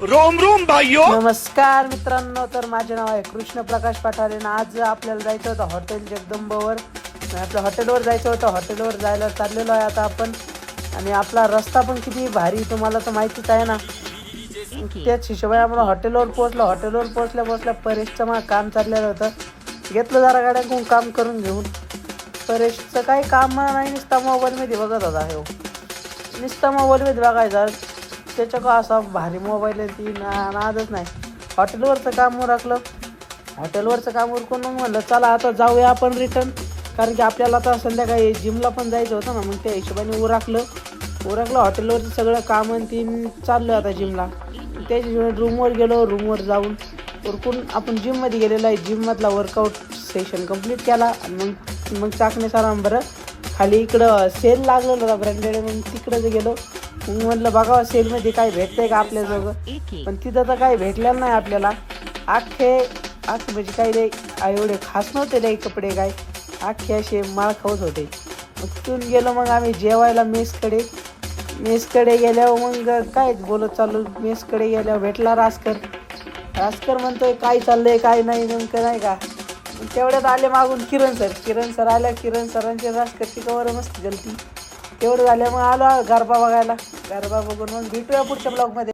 Rome Rome भाइयों. नमस्कार मित्रांनो, तर माझे नाव आहे कृष्ण प्रकाश पठारे आणि आज आपल्याला जायचं होतं हॉटेल जगदंबवर. आपल्या हॉटेलवर जायचं होतं. हॉटेलवर जायला चाललेलो आहे आता आपण. आणि आपला रस्ता पण किती भारी तुम्हाला तर माहितीच आहे ना. त्याच हिशोबाने आपण हॉटेलवर पोहोचलो. हॉटेलवर पोहोचल्या परेशचं मग काम चाललेलं होतं. घेतलं जरा गाड्याकडून काम करून घेऊन. परेशचं काही काम नाही, नुसता मोबाईलमध्ये बघत होता. हो, नुसता मोबाईलमध्ये बघायचा. त्याच्या का असा भारी मोबाईल आहे ती नादच नाही. हॉटेलवरचं काम उरकलं. हॉटेलवरचं काम उरकून मग म्हणलं चला आता जाऊया आपण रिटर्न, कारण की आपल्याला आता संध्याकाळी जिमला पण जायचं होतं ना. मग त्या हिशोबाने उरकलं हॉटेलवरचं सगळं काम आणि तीन चाललं आता जिमला. त्याच्या रूमवर गेलो. रूमवर जाऊन उरकून आपण जिममध्ये गेलेलो आहे. जिममधला वर्कआउट सेशन कंप्लीट केला आणि मग चाकणे बरं खाली इकडं सेल लागलेलं होता ब्रँडेड. मग तिकडं गेलो. मग म्हटलं बघावं सेलमध्ये काय भेटतंय का आपल्याजवळ. पण तिथं तर काही भेटलेलं नाही आपल्याला. अख्खे म्हणजे काही नाही एवढे खास नव्हते रे कपडे, काय अख्खे असे माळखाऊच होते. मग तिथून गेलो मग आम्ही जेवायला मेसकडे गेल्यावर मग काय बोलत चालू. मेसकडे गेल्यावर भेटला रासकर म्हणतोय काय चाललंय काय नाही नेमकं, नाही का. तेवढ्यात आले मागून किरण सर आल्या. किरण सरांची रासकरची कवर मस्त जलती. तेवढं झालं मग आलो गरबा बघायला. गरबा बघून मग भेटूया पुढच्या ब्लॉगमध्ये.